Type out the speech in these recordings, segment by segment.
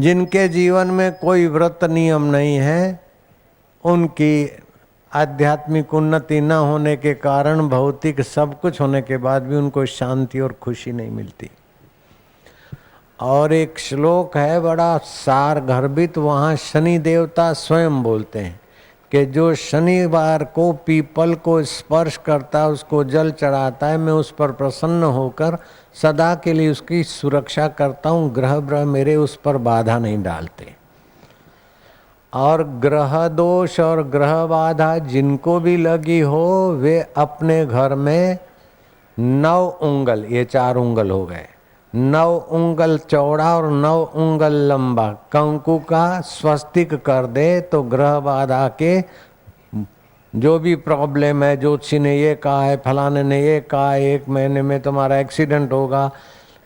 जिनके जीवन में कोई व्रत नियम नहीं है, उनकी आध्यात्मिक उन्नति न होने के कारण भौतिक सब कुछ होने के बाद भी उनको शांति और खुशी नहीं मिलती। और एक श्लोक है बड़ा सार गर्भित, वहाँ शनि देवता स्वयं बोलते हैं कि जो शनिवार को पीपल को स्पर्श करता है, उसको जल चढ़ाता है, मैं उस पर प्रसन्न होकर सदा के लिए उसकी सुरक्षा करता हूँ, ग्रह ब्रह मेरे उस पर बाधा नहीं डालते। और ग्रह दोष और ग्रह बाधा जिनको भी लगी हो, वे अपने घर में 9 उंगल, ये 4 उंगल हो गए, 9 उंगल चौड़ा और 9 उंगल लंबा कंकु का स्वस्तिक कर दे तो ग्रह बाधा के जो भी प्रॉब्लम है, ज्योतिषी ने ये कहा है, फलाने ने ये कहा है, 1 महीने में तुम्हारा एक्सीडेंट होगा,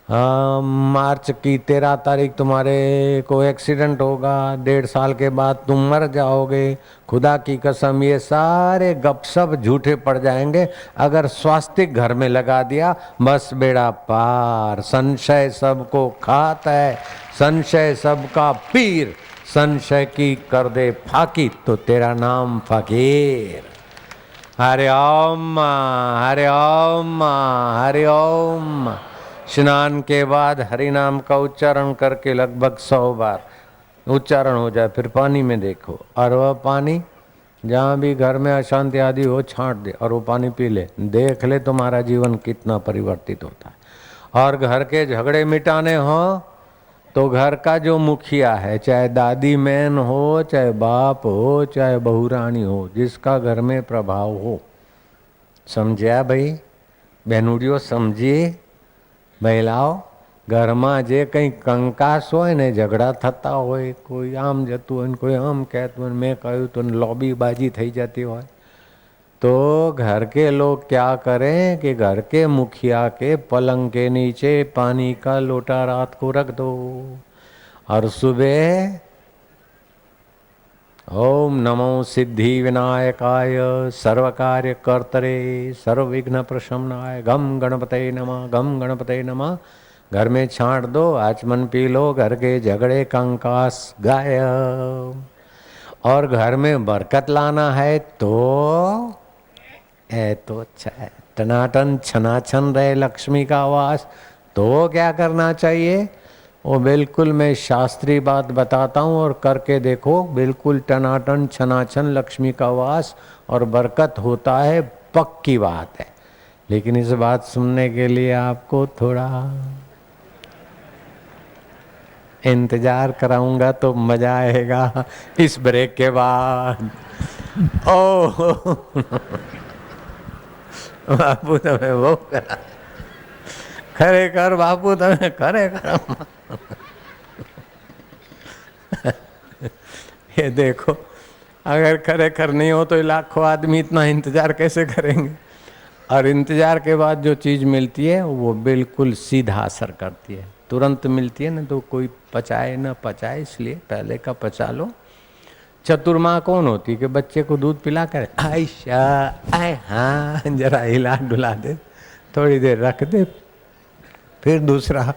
मार्च की 13 तारीख तुम्हारे को एक्सीडेंट होगा, 1.5 साल के बाद तुम मर जाओगे, खुदा की कसम, ये सारे गपशप झूठे पड़ जाएंगे। अगर स्वास्तिक घर में लगा दिया, बस बेड़ा पार। संशय सबको खाता है, संशय सबका पीर, संशय की कर दे फाकी तो तेरा नाम फकीर। हरि ओम हरि ओम हरि ओम। स्नान के बाद हरि नाम का उच्चारण करके लगभग 100 बार उच्चारण हो जाए, फिर पानी में देखो, और वह पानी जहाँ भी घर में अशांति आदि हो छांट दे और वो पानी पी ले, देख ले तुम्हारा जीवन कितना परिवर्तित होता है। और घर के झगड़े मिटाने हो तो घर का जो मुखिया है, चाहे दादी मैन हो, चाहे बाप हो, चाहे बहुरानी हो, जिसका घर में प्रभाव हो, समझ्या भाई बहनुड़ियों, समझिए મહિલાઓ, ઘરમાં જે કંઈ કંકાસ હોય ને, ઝઘડા થતા હોય, કોઈ આમ જતું હોય ને કોઈ આમ કહેતું હોય, મેં કહ્યું તો લોબીબાજી થઈ જતી હોય, तो घर के लोग क्या करें कि घर के मुखिया के पलंग के नीचे पानी का लोटा रात को रख दो और सुबह ओम नमो सिद्धि विनायकाय सर्व कार्य कर्तरे सर्व विघ्न प्रशमनाय गम गणपते नमः, गम गणपते नमः घर में छांट दो, आचमन पी लो, घर के झगड़े कंकास गायब। और घर में बरकत लाना है तो तो अच्छा है, टनाटन छनाछन रहे लक्ष्मी का वास, तो क्या करना चाहिए? वो बिल्कुल मैं शास्त्रीय बात बताता हूँ और करके देखो, बिल्कुल टनाटन छनाछन लक्ष्मी का वास और बरकत होता है, पक्की बात है। लेकिन इस बात सुनने के लिए आपको थोड़ा इंतजार कराऊंगा तो मजा आएगा इस ब्रेक के बाद। ओ बापू तमे वो करा, खरेखर बापू तमे खरेखर ये देखो, अगर खरेखर नहीं हो तो लाखों आदमी इतना इंतजार कैसे करेंगे? और इंतजार के बाद जो चीज़ मिलती है वो बिल्कुल सीधा असर करती है, तुरंत मिलती है ना, तो कोई पचाए ना पचाए, इसलिए पहले का पचा लो। चतुर्मा कौन होती है कि बच्चे को दूध पिला कर आयशा आय हाँ जरा हिला डुला दे, थोड़ी देर रख दे, फिर दूसरा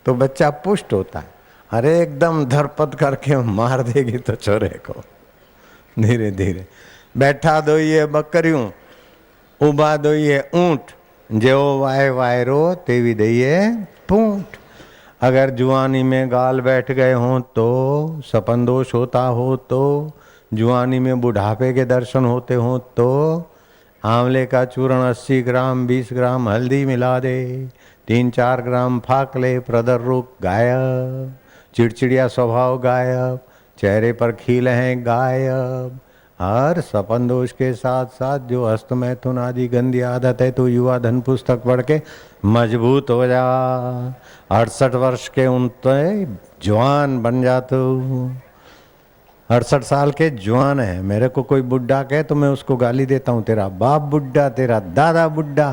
तो बच्चा पुष्ट होता है। अरे एकदम धरपत करके मार देगी तो छोरे को धीरे धीरे। बैठा दोइए बकरियों, उबा दोइए ऊंट, जेवो वाय वायरो तेवी दइए पूंट। अगर जुआनी में गाल बैठ गए हों तो, सपन दोष होता हो तो, जुआनी में बुढ़ापे के दर्शन होते हों तो, आंवले का चूर्ण 80 ग्राम 20 ग्राम हल्दी मिला दे, 3-4 ग्राम फाक ले, प्रदर रोग गायब, चिड़चिड़िया स्वभाव गायब, चेहरे पर खील हैं गायब। और सपन दोष के साथ साथ जो हस्त मैथुन आदि गंदी आदत है तो युवा धन पुस्तक पढ़ के मजबूत हो जा। 68 वर्ष के उनते जवान बन जा तू। 68 साल के जवान है, मेरे को कोई बुढ़ा कहे तो मैं उसको गाली देता हूँ, तेरा बाप बुढ़ा, तेरा दादा बुढ़ा,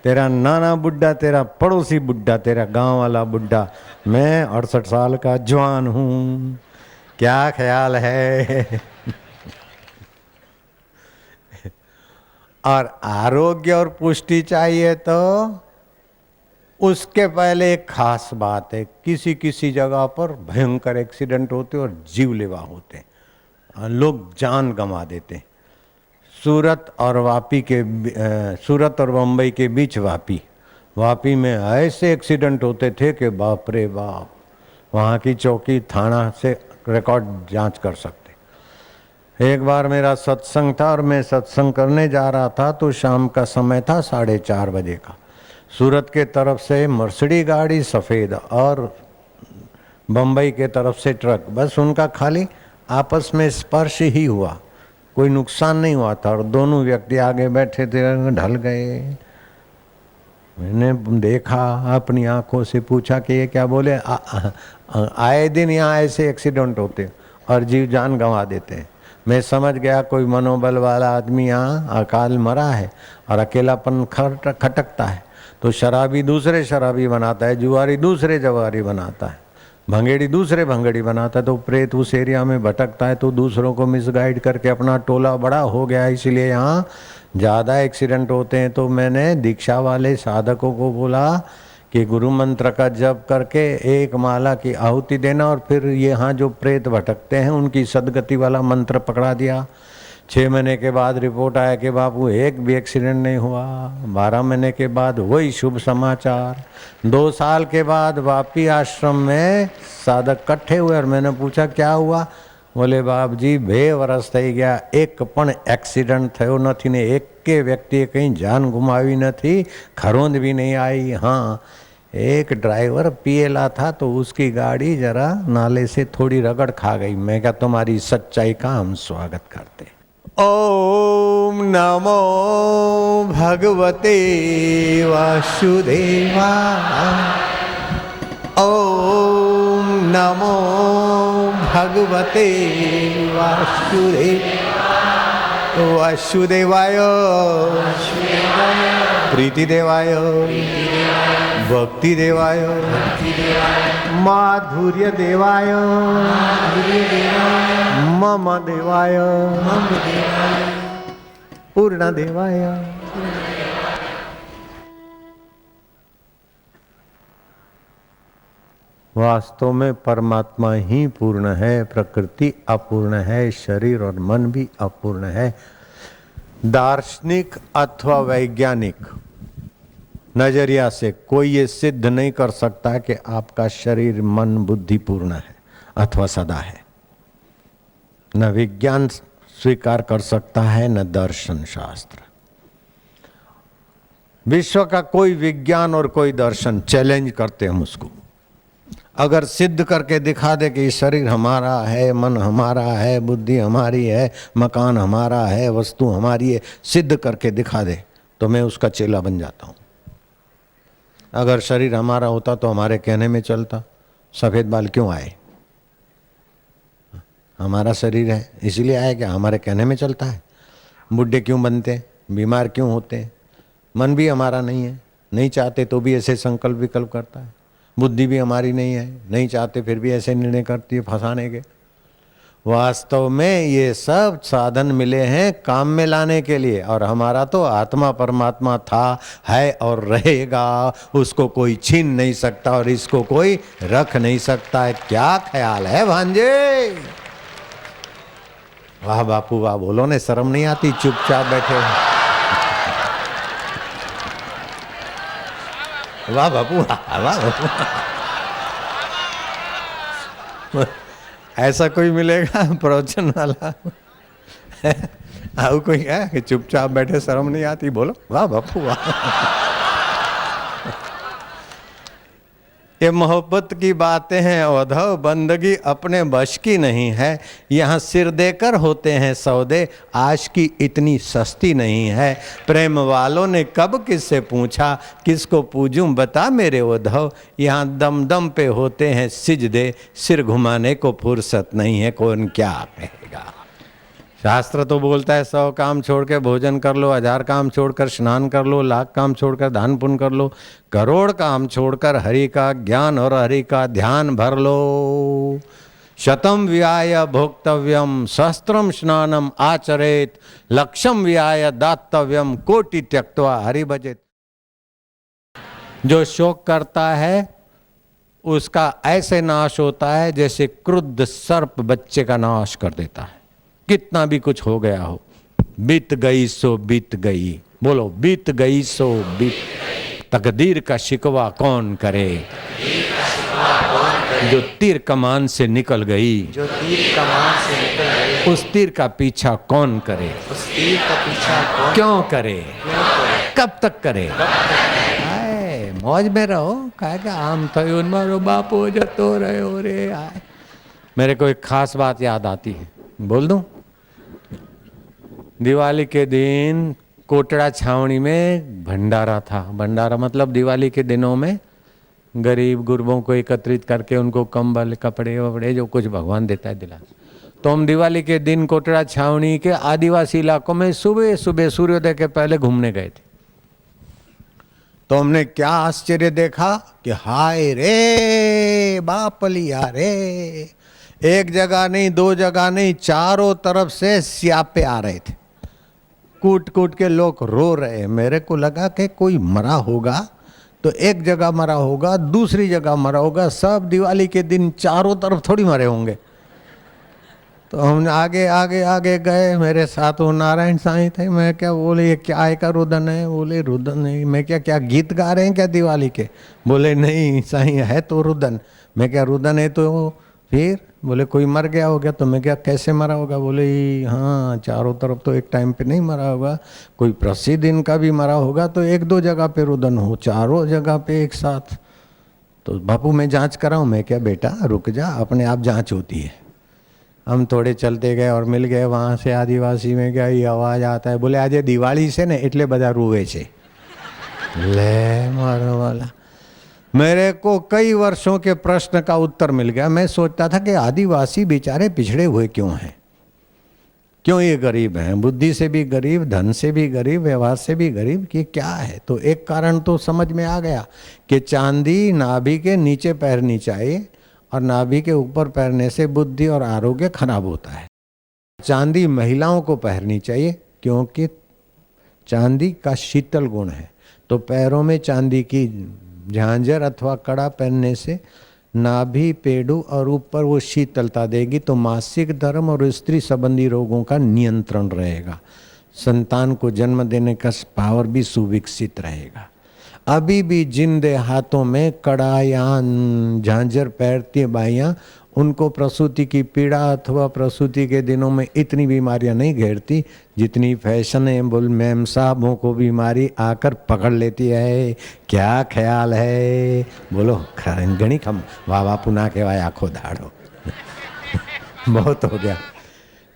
तेरा नाना बुढ़ा, तेरा पड़ोसी बुढ़ा, तेरा गांव वाला बुढ़ा, मैं 68 साल का जवान हूँ। क्या ख्याल है? और आरोग्य और पुष्टि चाहिए तो उसके पहले एक खास बात है, किसी किसी जगह पर भयंकर एक्सीडेंट होते और जीवलेवा होते हैं, लोग जान गंवा देते हैं। सूरत और मुंबई के बीच वापी में ऐसे एक्सीडेंट होते थे कि बाप रे बाप, वहाँ की चौकी थाना से रिकॉर्ड जांच कर सकते। एक बार मेरा सत्संग था और मैं सत्संग करने जा रहा था, तो शाम का समय था, 4:30 बजे का। सूरत के तरफ से मर्सिडीज गाड़ी सफ़ेद और बम्बई के तरफ से ट्रक, बस उनका खाली आपस में स्पर्श ही हुआ, कोई नुकसान नहीं हुआ था और दोनों व्यक्ति आगे बैठे थे, ढल गए। मैंने देखा, अपनी आंखों से पूछा कि ये क्या बोले। आए दिन यहाँ ऐसे एक्सीडेंट होते और जीव जान गंवा देते हैं। मैं समझ गया कोई मनोबल वाला आदमी यहाँ अकाल मरा है और अकेलापन खटकता है, तो शराबी दूसरे शराबी बनाता है, जुआरी दूसरे जुआरी बनाता है, भंगेड़ी दूसरे भंगेड़ी बनाता है, तो प्रेत उस एरिया में भटकता है, तो दूसरों को मिसगाइड करके अपना टोला बड़ा हो गया, इसलिए यहाँ ज़्यादा एक्सीडेंट होते हैं। तो मैंने दीक्षा वाले साधकों को बोला कि गुरु मंत्र का जप करके एक माला की आहुति देना और फिर यहाँ जो प्रेत भटकते हैं उनकी सदगति वाला मंत्र पकड़ा दिया। 6 महीने के बाद रिपोर्ट आया कि बापू एक भी एक्सीडेंट नहीं हुआ। 12 महीने के बाद वही शुभ समाचार। 2 साल के बाद वापी आश्रम में साधक इकट्ठे हुए और मैंने पूछा क्या हुआ। बोले बाप जी 2 વર્ષ થઈ ગયા, એક પણ એક્સિડન્ટ થયો નથી ને એક કે વ્યક્તિએ કંઈ જાન ગુમાવી નથી, ખરોંદ भी नहीं आई। हाँ, एक ड्राइवर पिएला था तो उसकी गाड़ी जरा नाले से थोड़ी रगड़ खा गई। मैं क्या तुम्हारी सच्चाई का हम स्वागत करते। ओम नमो भगवते वासुदेवाय। ओम नमो भगवते वासुदेवाय, प्रीति देवाय, भक्ति देवाय, माधुर्य देवाय, मम देवाय, पूर्ण देवाय। वास्तव में परमात्मा ही पूर्ण है, प्रकृति अपूर्ण है, शरीर और मन भी अपूर्ण है। दार्शनिक अथवा वैज्ञानिक नजरिया से कोई ये सिद्ध नहीं कर सकता कि आपका शरीर मन बुद्धि पूर्ण है अथवा सदा है। न विज्ञान स्वीकार कर सकता है, न दर्शन शास्त्र। विश्व का कोई विज्ञान और कोई दर्शन चैलेंज करते हम उसको। अगर सिद्ध करके दिखा दे कि शरीर हमारा है, मन हमारा है, बुद्धि हमारी है, मकान हमारा है, वस्तु हमारी है, सिद्ध करके दिखा दे तो मैं उसका चेला बन जाता हूँ। अगर शरीर हमारा होता तो हमारे कहने में चलता। सफ़ेद बाल क्यों आए? हमारा शरीर है इसीलिए आए, क्या हमारे कहने में चलता है? बुढ़े क्यों बनते, बीमार क्यों होते? मन भी हमारा नहीं है, नहीं चाहते तो भी ऐसे संकल्प विकल्प करता है। बुद्धि भी हमारी नहीं है, नहीं चाहते फिर भी ऐसे निर्णय करती है फंसाने के। वास्तव में ये सब साधन मिले हैं काम में लाने के लिए, और हमारा तो आत्मा परमात्मा था, है और रहेगा। उसको कोई छीन नहीं सकता और इसको कोई रख नहीं सकता है। क्या ख्याल है भांजे? वाह बापू वाह, बोलो ने, शर्म नहीं आती? चुपचाप बैठे हो। वाह बापू वाह, वाह बापू। ऐसा कोई मिलेगा प्रवचन वाला? आओ कोई है कि चुपचाप बैठे, शर्म नहीं आती? बोलो वाह बापू वाह। ये मोहब्बत की बातें हैं उद्धव, बंदगी अपने बश की नहीं है। यहाँ सिर देकर होते हैं सौदे, आश की इतनी सस्ती नहीं है। प्रेम वालों ने कब किससे पूछा, किसको पूजूं बता मेरे उद्धव। यहाँ दम दम पे होते हैं सिजदे, सिर घुमाने को फुर्सत नहीं है, कौन क्या कहेगा। शास्त्र तो बोलता है 100 काम छोड़ के भोजन कर लो, 1000 काम छोड़कर स्नान कर लो, 1,00,000 काम छोड़कर दान पुण्य कर लो, करोड़ काम छोड़कर हरि का ज्ञान और हरि का ध्यान भर लो। शतम विहाय भोक्तव्यम, सहस्त्रम स्नानम आचरेत, लक्षम विहाय दातव्यम, कोटि त्यक्त्वा हरि भजेत। जो शोक करता है उसका ऐसे नाश होता है जैसे क्रुद्ध सर्प बच्चे का नाश कर देता है। कितना भी कुछ हो गया हो, बीत गई सो बीत गई, बोलो बीत गई सो बीत। तकदीर का शिकवा कौन करे, जो तीर कमान से निकल गई, जो तीर कमान से निकल गई, उस तीर का पीछा कौन करे, उस तीर का पीछा कौन क्यों करे, कब तक करे। करे। मौज में रहो, कहा कि आम थयो मारो बापू जतो रहो रे। आए मेरे को एक खास बात याद आती है, बोल दूं। दिवाली के दिन कोटड़ा छावनी में भंडारा था। भंडारा मतलब दिवाली के दिनों में गरीब गुरबों को एकत्रित करके उनको कंबल कपड़े वपड़े जो कुछ भगवान देता है दिला। तो हम दिवाली के दिन कोटड़ा छावनी के आदिवासी इलाकों में सुबह सुबह सूर्योदय के पहले घूमने गए थे। तो हमने क्या आश्चर्य देखा कि हाय रे बाप लिया रे, एक जगह नहीं, दो जगह नहीं, चारों तरफ से स्यापे आ रहे थे। कूट कूट के लोग रो रहे। मेरे को लगा कि कोई मरा होगा, तो एक जगह मरा होगा, दूसरी जगह मरा होगा, सब दिवाली के दिन चारों तरफ थोड़ी मरे होंगे। तो हम आगे आगे आगे गए, मेरे साथ वो नारायण साईं थे। मैं क्या बोले ये क्या है का रुदन है, बोले रुदन नहीं। मैं क्या क्या गीत गा रहे हैं क्या दिवाली के, बोले नहीं साईं है तो रुदन। मैं क्या रुदन है तो फिर, बोले कोई मर गया हो गया। तो मैं क्या कैसे मरा होगा, बोले हाँ चारों तरफ तो एक टाइम पे नहीं मरा होगा, कोई प्रसिद्ध इनका भी मरा होगा तो एक दो जगह पे रुदन हो, चारों जगह पे एक साथ। तो बापू मैं जांच कराऊं। मैं क्या बेटा रुक जा, अपने आप जांच होती है। हम थोड़े चलते गए और मिल गए वहाँ से आदिवासी में, क्या ये आवाज़ आता है, बोले आज दिवाली से ने એટલે બધા રૂવે છે। ले मारो वाला, मेरे को कई वर्षों के प्रश्न का उत्तर मिल गया। मैं सोचता था कि आदिवासी बेचारे पिछड़े हुए क्यों हैं, क्यों ये गरीब हैं, बुद्धि से भी गरीब, धन से भी गरीब, व्यवहार से भी गरीब, कि क्या है। तो एक कारण तो समझ में आ गया कि चांदी नाभि के नीचे पहननी चाहिए और नाभि के ऊपर पहनने से बुद्धि और आरोग्य खराब होता है। चांदी महिलाओं को पहननी चाहिए क्योंकि चांदी का शीतल गुण है। तो पैरों में चांदी की झांझर अथवा कड़ा पहनने से नाभि, पेड़ू और ऊपर वो शीतलता देगी, तो मासिक धर्म और स्त्री संबंधी रोगों का नियंत्रण रहेगा, संतान को जन्म देने का पावर भी सुविकसित रहेगा। अभी भी जिन देहातों में कड़ा या झांझर पहनती बाइयाँ, उनको प्रसूति की पीड़ा अथवा प्रसूति के दिनों में इतनी बीमारियां नहीं घेरती जितनी फैशनेबल मैम साहबों को बीमारी आकर पकड़ लेती है। क्या ख्याल है, बोलो घणी खम वाह वाह पुना के वाय आखो दाड़ो। बहुत हो गया।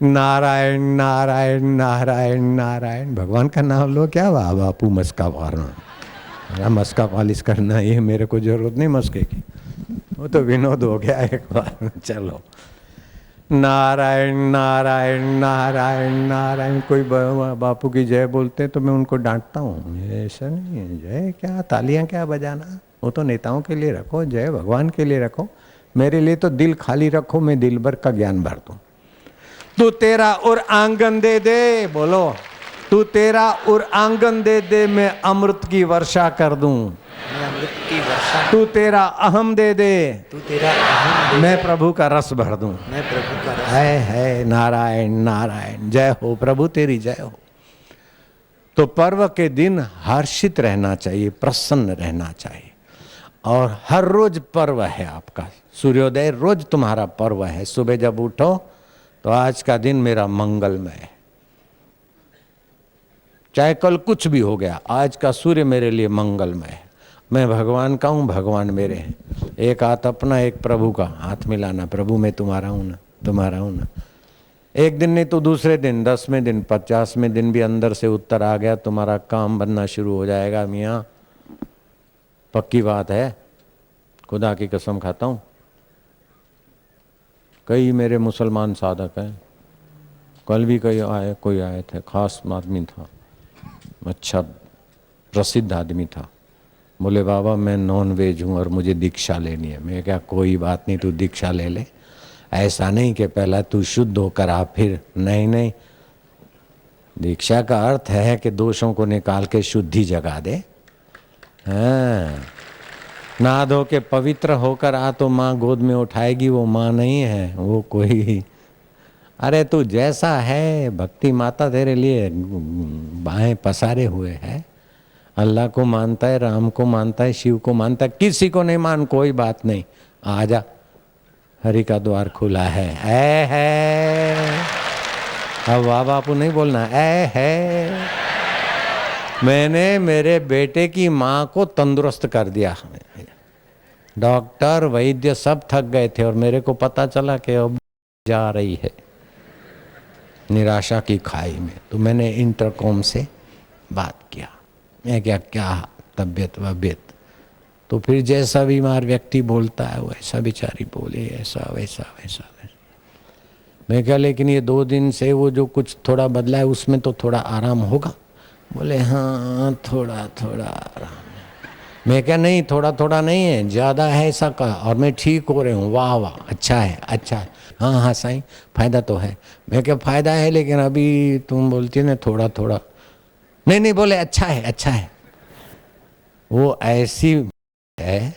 नारायण नारायण नारायण नारायण, भगवान का नाम लो, क्या वाह बापू मस्का मारना, मस्का पॉलिश करना, ये मेरे को जरूरत नहीं मस्के की, वो तो विनोद हो गया एक बार। चलो नारायण नारायण नारायण नारायण। कोई बापू की जय बोलते तो मैं उनको डांटता हूँ, ऐसा नहीं है, जय क्या तालियां क्या बजाना, वो तो नेताओं के लिए रखो, जय भगवान के लिए रखो, मेरे लिए तो दिल खाली रखो, मैं दिल भर का ज्ञान भर दूँ। तू तेरा और आंगन दे दे, बोलो तू तेरा और आंगन दे दे, मैं अमृत की वर्षा कर दूं, अमृत की वर्षा। तू तेरा अहम दे दे, तू तेरा अहम दे, मैं प्रभु का रस भर दूं। मैं प्रभु का रस। है नारायण नारायण, जय हो प्रभु तेरी जय हो। तो पर्व के दिन हर्षित रहना चाहिए, प्रसन्न रहना चाहिए, और हर रोज पर्व है आपका। सूर्योदय रोज तुम्हारा पर्व है। सुबह जब उठो तो आज का दिन मेरा मंगलमय है, चाहे कल कुछ भी हो गया, आज का सूर्य मेरे लिए मंगलमय है। मैं भगवान का हूँ, भगवान मेरे हैं। एक हाथ अपना, एक प्रभु का, हाथ मिलाना, प्रभु मैं तुम्हारा हूँ ना, तुम्हारा हूँ ना। एक दिन नहीं तो दूसरे दिन, 10वें दिन, 50वें दिन भी अंदर से उत्तर आ गया, तुम्हारा काम बनना शुरू हो जाएगा। मियाँ पक्की बात है, खुदा की कसम खाता हूँ। कई मेरे मुसलमान साधक हैं, कल भी कोई आए थे, खास आदमी था, अच्छा प्रसिद्ध आदमी था। बोले बाबा मैं नॉन वेज हूँ और मुझे दीक्षा लेनी है। मैं क्या कोई बात नहीं, तू दीक्षा ले ले, ऐसा नहीं कि पहला तू शुद्ध होकर आ फिर, नहीं नहीं, दीक्षा का अर्थ है कि दोषों को निकाल के शुद्धि जगा दे। हाँ नहा धो के पवित्र होकर आ तो माँ गोद में उठाएगी, वो माँ नहीं है, वो कोई। अरे तू जैसा है, भक्ति माता तेरे लिए बाहें पसारे हुए है। अल्लाह को मानता है, राम को मानता है, शिव को मानता है, किसी को नहीं मान, कोई बात नहीं, आजा, हरि का द्वार खुला है। अब वाह बापू नहीं बोलना, है। मैंने मेरे बेटे की माँ को तंदुरुस्त कर दिया। डॉक्टर वैद्य सब थक गए थे और मेरे को पता चला कि अब जा रही है निराशा की खाई में। तो मैंने इंटरकॉम से बात किया, मैं क्या तबीयत वबीयत। तो फिर जैसा बीमार व्यक्ति बोलता है वैसा बेचारी बोले, ऐसा वैसा वैसा वैसा। मैं क्या, लेकिन ये 2 दिन से वो जो कुछ थोड़ा बदला है उसमें तो थोड़ा आराम होगा। बोले हाँ थोड़ा थोड़ा आराम। मैं क्या, नहीं थोड़ा थोड़ा नहीं है, ज़्यादा है ऐसा कहा, और मैं ठीक हो रही हूँ। वाह वाह, अच्छा है अच्छा है। हाँ हाँ साईं, फायदा तो है। मैं क्या, फायदा है लेकिन अभी तुम बोलती है ना थोड़ा थोड़ा। नहीं नहीं, बोले अच्छा है अच्छा है। वो ऐसी है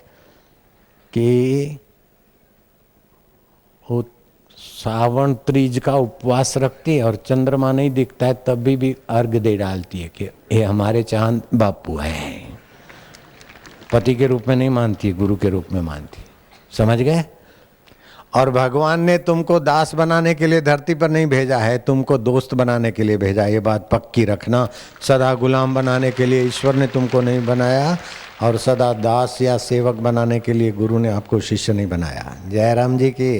कि वो सावन तीज का उपवास रखती है और चंद्रमा नहीं दिखता है तब भी अर्घ दे डालती है कि ये हमारे चांद बापू है। पति के रूप में नहीं मानती, गुरु के रूप में मानती। समझ गए? और भगवान ने तुमको दास बनाने के लिए धरती पर नहीं भेजा है, तुमको दोस्त बनाने के लिए भेजा। ये बात पक्की रखना। सदा गुलाम बनाने के लिए ईश्वर ने तुमको नहीं बनाया, और सदा दास या सेवक बनाने के लिए गुरु ने आपको शिष्य नहीं बनाया। जय राम जी की।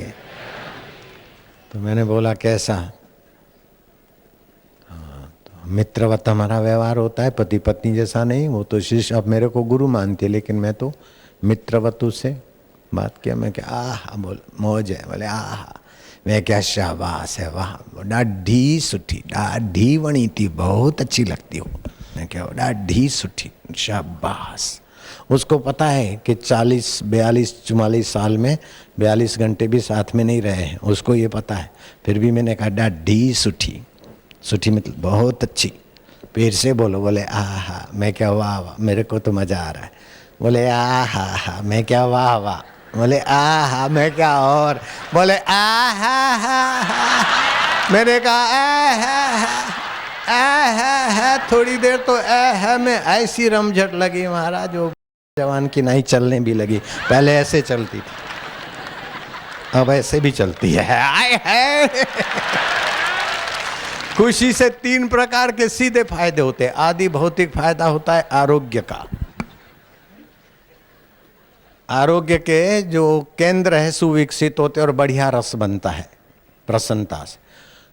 तो मैंने बोला कैसा? तो मित्रवत हमारा व्यवहार होता है, पति पत्नी जैसा नहीं। वो तो शिष्य अब मेरे को गुरु मानती है, लेकिन मैं तो मित्रवत से बात किया। मैं क्या आह बोल मौज है। बोले आह। मैं क्या शाबाश है, वाह ॾाढी सुठी, ॾाढी वणी थी, बहुत अच्छी लगती हो। मैं क्या, ॾाढी सुठी, शाबाश। उसको पता है कि 40 42 44 साल में 42 घंटे भी साथ में नहीं रहे हैं, उसको ये पता है। फिर भी मैंने कहा ॾाढी सुठी, सुठी मतलब बहुत अच्छी। फिर से बोलो। बोले आहा। मैं क्या वाह वाह, मेरे को तो मज़ा आ रहा है। बोले आहा हा। मैं क्या वाह वाह। बोले आहा। मैं क्या और। बोले आहा हा। मैंने कहा है। थोड़ी देर तो है में ऐसी रमझट लगी महाराज, जो जवान की नहीं चलने भी लगी। पहले ऐसे चलती थी, अब ऐसे भी चलती है। आए है। खुशी से 3 प्रकार के सीधे फायदे होते हैं। आदि भौतिक फायदा होता है आरोग्य का। आरोग्य के जो केंद्र है सुविकसित होते और बढ़िया रस बनता है प्रसन्नता से।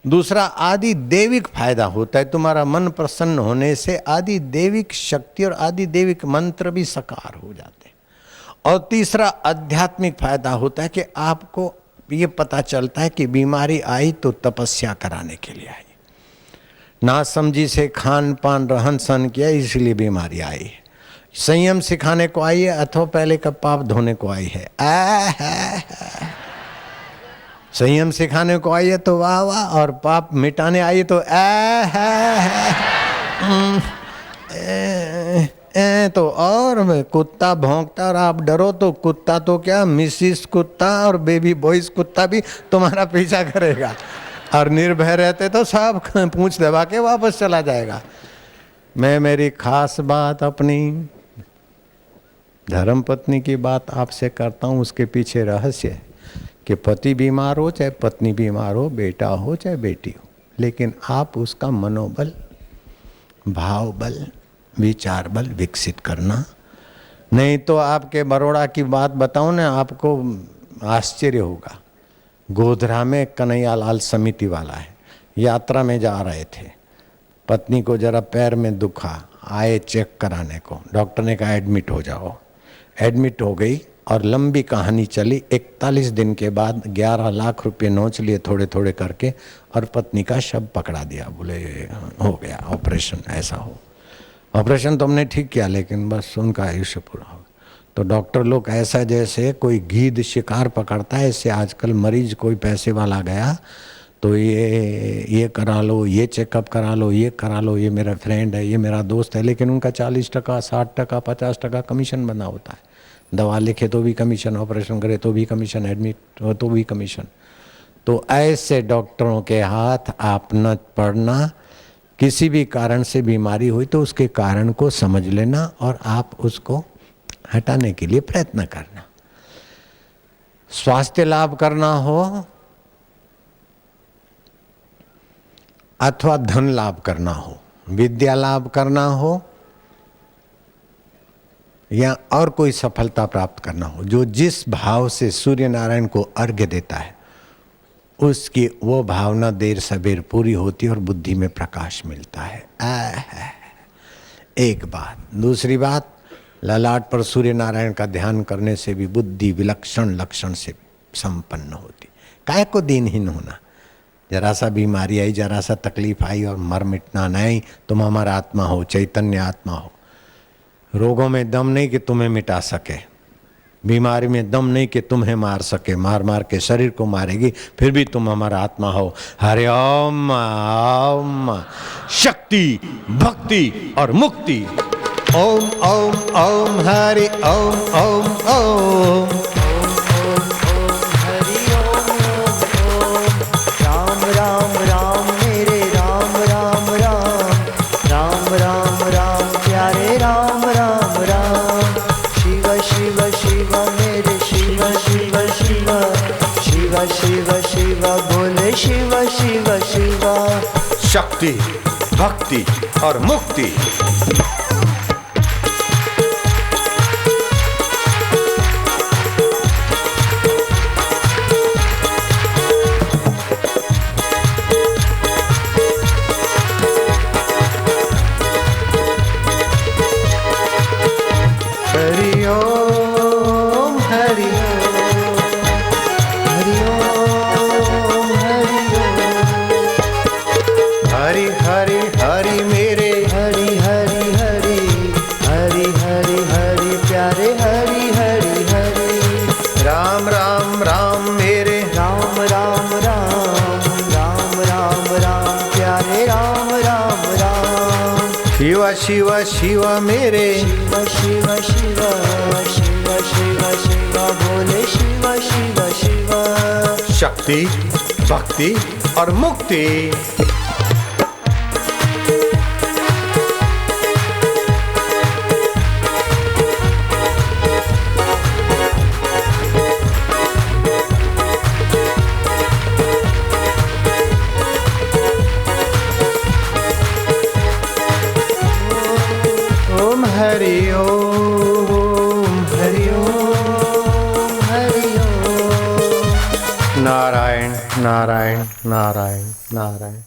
दूसरा आदि देविक फायदा होता है, तुम्हारा मन प्रसन्न होने से आदि देविक शक्ति और आदि देविक मंत्र भी साकार हो जाते हैं। और तीसरा आध्यात्मिक फायदा होता है कि आपको ये पता चलता है कि बीमारी आई तो तपस्या कराने के लिए आई, ना समझी से खान पान रहन सहन किया इसलिए बीमारी आई है। संयम सिखाने को आई है अथवा पहले का पाप धोने को आई है। संयम सिखाने को आई है तो वाह वाह, और पाप मिटाने आई है तो तो और कुत्ता भौंकता और आप डरो तो कुत्ता तो क्या, मिसिस कुत्ता और बेबी बॉयज कुत्ता भी तुम्हारा पीछा करेगा। और निर्भय रहते तो सब पूंछ दबा के वापस चला जाएगा। मैं मेरी खास बात अपनी धर्म पत्नी की बात आपसे करता हूँ। उसके पीछे रहस्य है कि पति बीमार हो चाहे पत्नी बीमार हो, बेटा हो चाहे बेटी हो, लेकिन आप उसका मनोबल, भाव बल, विचार बल विकसित करना। नहीं तो आपके बड़ौदा की बात बताऊं ना, आपको आश्चर्य होगा। गोधरा में कन्हैयालाल समिति वाला है, यात्रा में जा रहे थे, पत्नी को जरा पैर में दुखा, आए चेक कराने को, डॉक्टर ने कहा एडमिट हो जाओ। एडमिट हो गई और लंबी कहानी चली। 41 दिन के बाद 11 लाख रुपए नोच लिए थोड़े थोड़े करके, और पत्नी का शव पकड़ा दिया। बोले हो गया ऑपरेशन, ऐसा हो ऑपरेशन तो हमने ठीक किया, लेकिन बस उनका आयुष्य पूरा हो। तो डॉक्टर लोग ऐसा जैसे कोई गीध शिकार पकड़ता है, ऐसे आजकल मरीज कोई पैसे वाला गया तो ये करा लो, ये चेकअप करा लो, ये करा लो, ये मेरा फ्रेंड है, ये मेरा दोस्त है, लेकिन उनका 40%, 60%, 50% कमीशन बना होता है। दवा लिखे तो भी कमीशन, ऑपरेशन करे तो भी कमीशन, एडमिट हो तो भी कमीशन। तो ऐसे डॉक्टरों के हाथ आप न पड़ना। किसी भी कारण से बीमारी हुई तो उसके कारण को समझ लेना और आप उसको हटाने के लिए प्रयत्न करना। स्वास्थ्य लाभ करना हो अथवा धन लाभ करना हो, विद्या लाभ करना हो या और कोई सफलता प्राप्त करना हो, जो जिस भाव से सूर्य नारायण को अर्घ्य देता है उसकी वो भावना देर सबेर पूरी होती है और बुद्धि में प्रकाश मिलता है। एक बात। दूसरी बात, ललाट पर सूर्य नारायण का ध्यान करने से भी बुद्धि विलक्षण लक्षण से संपन्न होती। काहे को दीनहीन होना, जरा सा बीमारी आई, जरा सा तकलीफ आई और मर मिटना नहीं। तुम हमारा आत्मा हो, चैतन्य आत्मा हो। रोगों में दम नहीं कि तुम्हें मिटा सके, बीमारी में दम नहीं कि तुम्हें मार सके, मार मार के शरीर को मारेगी, फिर भी तुम हमारा आत्मा हो। हरि ओम ओम। शक्ति, भक्ति और मुक्ति। ओम ओम ओम हरि ओम ओम ओम। शिव शिव बोले शिव शिव शिव। शक्ति, भक्ति और मुक्ति। हरि ओम हरि शिव शिव मेरे। शिव शिव शिव शिव शिव शिव बोले शिव शिव शिव। शक्ति, भक्ति और मुक्ति। हरि ओम हरि ओम हरि ओम। नारायण नारायण नारायण नारायण।